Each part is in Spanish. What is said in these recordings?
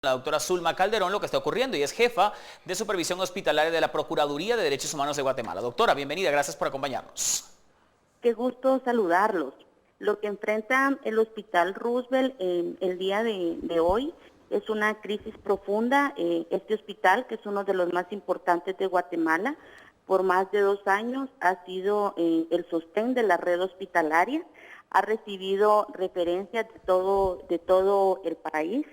La doctora Zulma Calderón lo que está ocurriendo y es jefa de supervisión hospitalaria de la Procuraduría de Derechos Humanos de Guatemala. Doctora, bienvenida, gracias por acompañarnos. Qué gusto saludarlos. Lo que enfrenta el Hospital Roosevelt el día de hoy es una crisis profunda. Este hospital, que es uno de los más importantes de Guatemala, por más de 2 años ha sido el sostén de la red hospitalaria, ha recibido referencias de todo el país.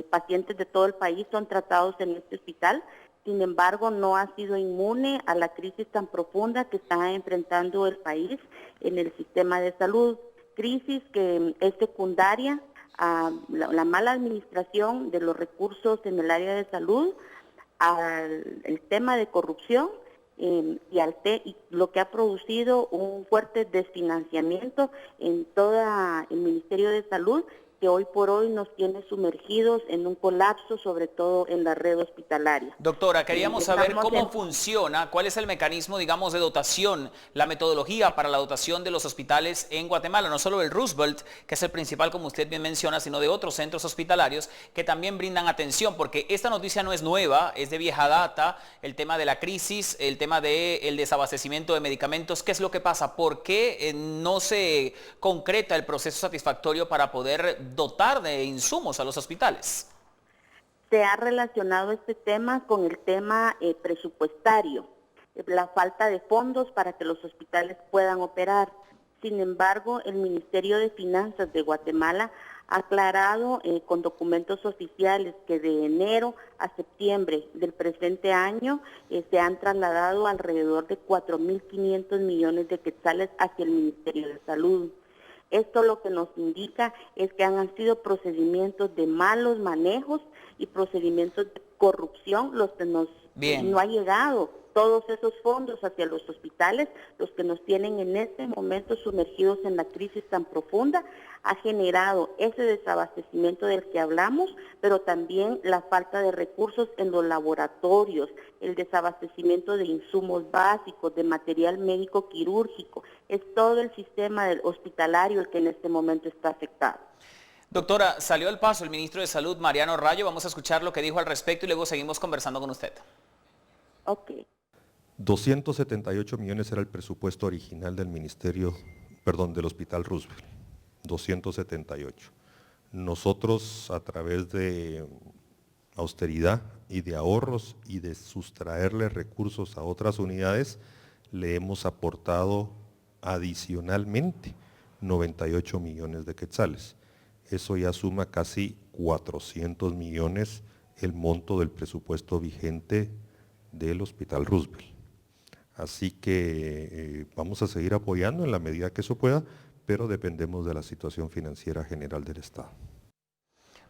Pacientes de todo el país son tratados en este hospital. Sin embargo, no ha sido inmune a la crisis tan profunda que está enfrentando el país en el sistema de salud. Crisis que es secundaria a la mala administración de los recursos en el área de salud, al tema de corrupción y lo que ha producido un fuerte desfinanciamiento en todo el Ministerio de Salud, que hoy por hoy nos tiene sumergidos en un colapso, sobre todo en la red hospitalaria. Doctora, queríamos saber cómo funciona, cuál es el mecanismo, digamos, de dotación, la metodología para la dotación de los hospitales en Guatemala, no solo el Roosevelt, que es el principal, como usted bien menciona, sino de otros centros hospitalarios que también brindan atención, porque esta noticia no es nueva, es de vieja data, el tema de la crisis, el tema del desabastecimiento de medicamentos. ¿Qué es lo que pasa? ¿Por qué no se concreta el proceso satisfactorio para poder dotar de insumos a los hospitales? Se ha relacionado este tema con el tema presupuestario, la falta de fondos para que los hospitales puedan operar. Sin embargo, el Ministerio de Finanzas de Guatemala ha aclarado con documentos oficiales que de enero a septiembre del presente año se han trasladado alrededor de 4.500 millones de quetzales hacia el Ministerio de Salud. Esto lo que nos indica es que han sido procedimientos de malos manejos y procedimientos de corrupción los que no ha llegado todos esos fondos hacia los hospitales, los que nos tienen en este momento sumergidos en la crisis tan profunda. Ha generado ese desabastecimiento del que hablamos, pero también la falta de recursos en los laboratorios, el desabastecimiento de insumos básicos, de material médico quirúrgico. Es todo el sistema del hospitalario el que en este momento está afectado. Doctora, salió al paso el ministro de Salud, Mariano Rayo. Vamos a escuchar lo que dijo al respecto y luego seguimos conversando con usted. Ok. 278 millones era el presupuesto original del del Hospital Roosevelt. 278. Nosotros, a través de austeridad y de ahorros y de sustraerle recursos a otras unidades, le hemos aportado adicionalmente 98 millones de quetzales. Eso ya suma casi 400 millones el monto del presupuesto vigente del Hospital Roosevelt. Así que vamos a seguir apoyando en la medida que eso pueda, pero dependemos de la situación financiera general del Estado.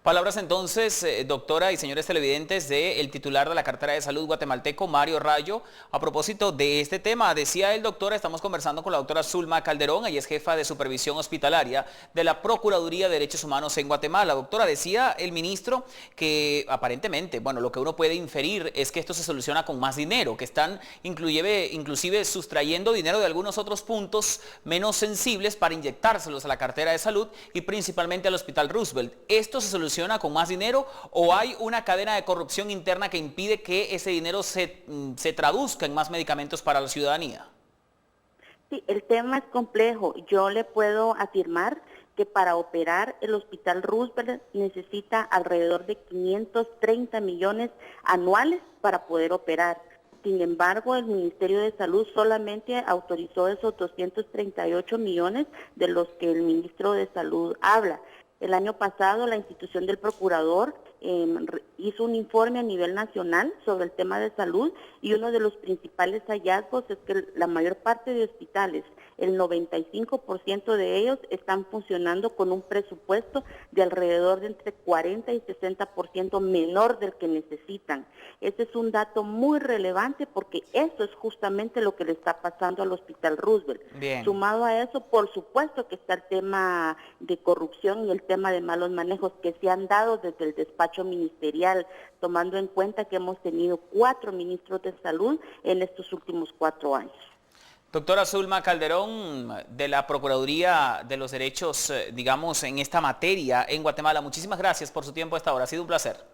Palabras entonces, doctora y señores televidentes, del titular de la cartera de salud guatemalteco, Mario Rayo, a propósito de este tema. Decía el doctor, estamos conversando con la doctora Zulma Calderón, ella es jefa de supervisión hospitalaria de la Procuraduría de Derechos Humanos en Guatemala. Doctora, decía el ministro que aparentemente, bueno, lo que uno puede inferir es que esto se soluciona con más dinero, que están inclusive sustrayendo dinero de algunos otros puntos menos sensibles para inyectárselos a la cartera de salud y principalmente al Hospital Roosevelt. ¿Esto se soluciona con más dinero o hay una cadena de corrupción interna que impide que ese dinero se traduzca en más medicamentos para la ciudadanía? Sí, el tema es complejo. Yo le puedo afirmar que para operar el Hospital Roosevelt necesita alrededor de 530 millones anuales para poder operar. Sin embargo, el Ministerio de Salud solamente autorizó esos 238 millones de los que el ministro de Salud habla. El año pasado la institución del procurador hizo un informe a nivel nacional sobre el tema de salud y uno de los principales hallazgos es que la mayor parte de hospitales, el 95% de ellos están funcionando con un presupuesto de alrededor de entre 40 y 60% menor del que necesitan. Ese es un dato muy relevante porque eso es justamente lo que le está pasando al Hospital Roosevelt. Bien. Sumado a eso, por supuesto que está el tema de corrupción y el tema de malos manejos que se han dado desde el despacho ministerial, tomando en cuenta que hemos tenido 4 ministros de salud en estos últimos 4 años. Doctora Zulma Calderón, de la Procuraduría de los Derechos, digamos, en esta materia en Guatemala, muchísimas gracias por su tiempo a esta hora. Ha sido un placer.